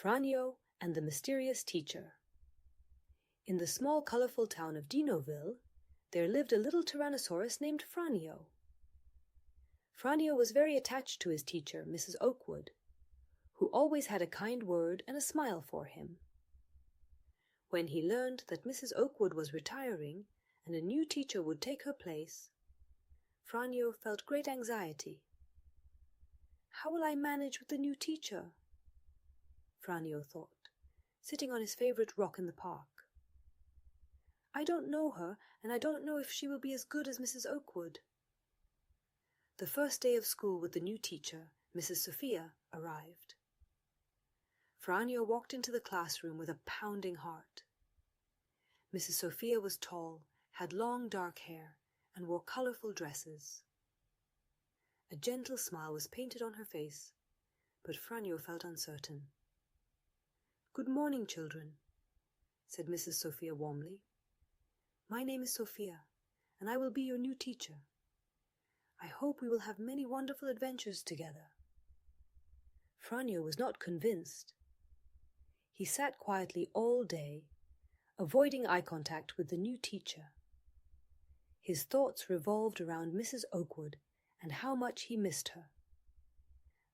Franio and the Mysterious Teacher. In the small, colorful town of Dinoville, there lived a little Tyrannosaurus named Franio. Franio was very attached to his teacher, Mrs. Oakwood, who always had a kind word and a smile for him. When he learned that Mrs. Oakwood was retiring and a new teacher would take her place, Franio felt great anxiety. "How will I manage with the new teacher?" Franio thought, sitting on his favorite rock in the park. "I don't know her, and I don't know if she will be as good as Mrs. Oakwood." The first day of school with the new teacher, Mrs. Sophia, arrived. Franio walked into the classroom with a pounding heart. Mrs. Sophia was tall, had long dark hair, and wore colorful dresses. A gentle smile was painted on her face, but Franio felt uncertain. "Good morning, children," said Mrs. Sophia warmly. "My name is Sophia, and I will be your new teacher. I hope we will have many wonderful adventures together." Franio was not convinced. He sat quietly all day, avoiding eye contact with the new teacher. His thoughts revolved around Mrs. Oakwood and how much he missed her.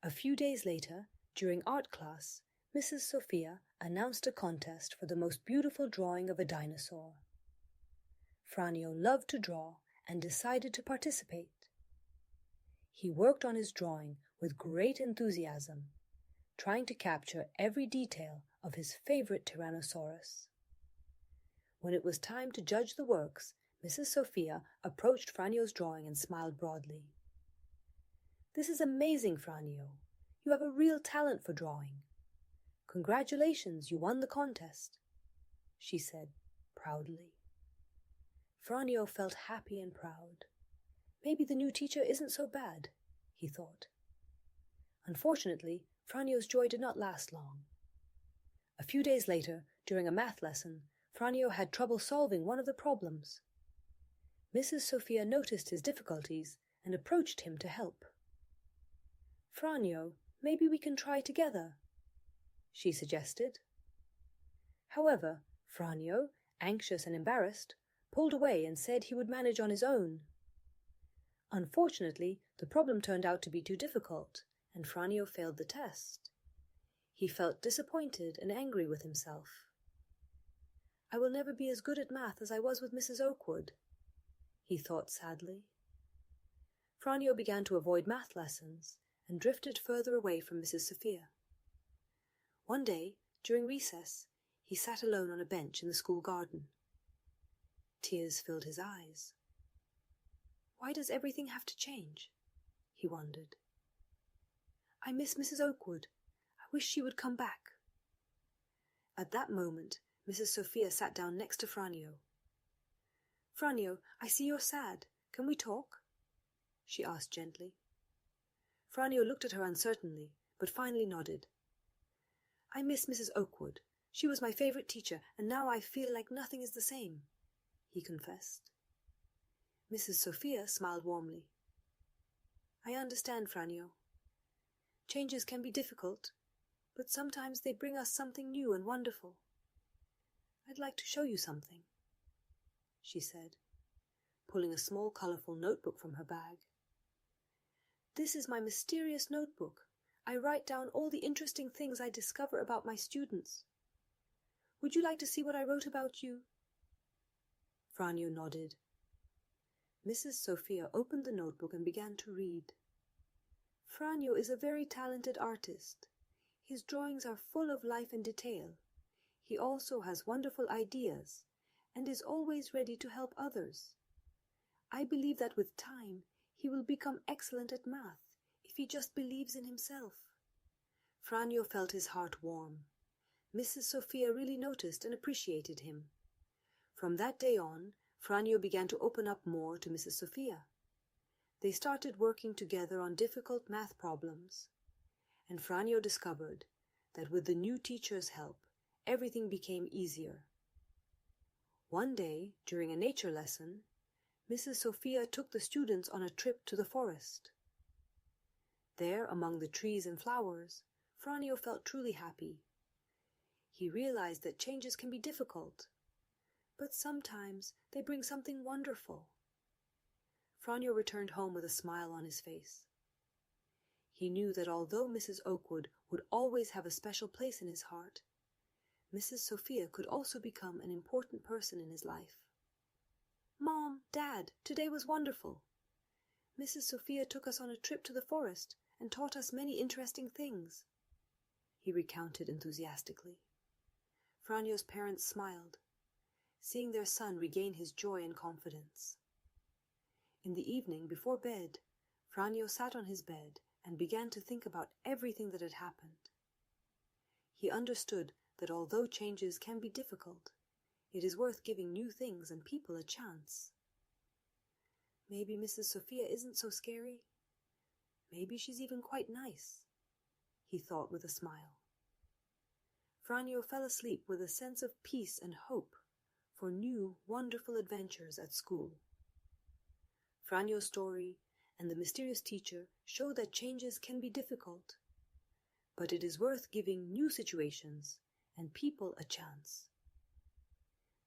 A few days later, during art class, Mrs. Sophia announced a contest for the most beautiful drawing of a dinosaur. Franio loved to draw and decided to participate. He worked on his drawing with great enthusiasm, trying to capture every detail of his favorite Tyrannosaurus. When it was time to judge the works, Mrs. Sophia approached Franio's drawing and smiled broadly. "This is amazing, Franio. You have a real talent for drawing. Congratulations, you won the contest," she said proudly. Franio felt happy and proud. Maybe the new teacher isn't so bad, he thought. Unfortunately, Franio's joy did not last long. A few days later, during a math lesson, Franio had trouble solving one of the problems. Mrs. Sophia noticed his difficulties and approached him to help. "Franio, maybe we can try together," she suggested. However, Franio, anxious and embarrassed, pulled away and said he would manage on his own. Unfortunately, the problem turned out to be too difficult, and Franio failed the test. He felt disappointed and angry with himself. "I will never be as good at math as I was with Mrs. Oakwood," he thought sadly. Franio began to avoid math lessons and drifted further away from Mrs. Sophia. One day, during recess, he sat alone on a bench in the school garden. Tears filled his eyes. Why does everything have to change? He wondered. I miss Mrs. Oakwood. I wish she would come back. At that moment, Mrs. Sophia sat down next to Franio. "Franio, I see you're sad. Can we talk?" she asked gently. Franio looked at her uncertainly, but finally nodded. "I miss Mrs. Oakwood. She was my favorite teacher, and now I feel like nothing is the same," he confessed. Mrs. Sophia smiled warmly. "I understand, Franio. Changes can be difficult, but sometimes they bring us something new and wonderful. I'd like to show you something," she said, pulling a small, colorful notebook from her bag. "This is my mysterious notebook. I write down all the interesting things I discover about my students. Would you like to see what I wrote about you?" Franio nodded. Mrs. Sophia opened the notebook and began to read. "Franio is a very talented artist. His drawings are full of life and detail. He also has wonderful ideas and is always ready to help others. I believe that with time he will become excellent at math if he just believes in himself." Franio felt his heart warm. Mrs. Sophia really noticed and appreciated him. From that day on, Franio began to open up more to Mrs. Sophia. They started working together on difficult math problems, and Franio discovered that with the new teacher's help, everything became easier. One day, during a nature lesson, Mrs. Sophia took the students on a trip to the forest. There, among the trees and flowers, Franio felt truly happy. He realized that changes can be difficult, but sometimes they bring something wonderful. Franio returned home with a smile on his face. He knew that although Mrs. Oakwood would always have a special place in his heart, Mrs. Sophia could also become an important person in his life. "Mom, Dad, today was wonderful. Mrs. Sophia took us on a trip to the forest and taught us many interesting things," he recounted enthusiastically. Franio's parents smiled, seeing their son regain his joy and confidence. In the evening, before bed, Franio sat on his bed and began to think about everything that had happened. He understood that although changes can be difficult, it is worth giving new things and people a chance. Maybe Mrs. Sophia isn't so scary. Maybe she's even quite nice, he thought with a smile. Franio fell asleep with a sense of peace and hope for new, wonderful adventures at school. Franio's story and the mysterious teacher show that changes can be difficult, but it is worth giving new situations and people a chance.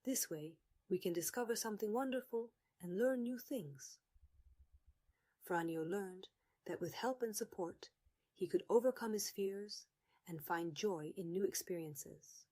This way, we can discover something wonderful and learn new things. Franio learned that with help and support, he could overcome his fears and find joy in new experiences.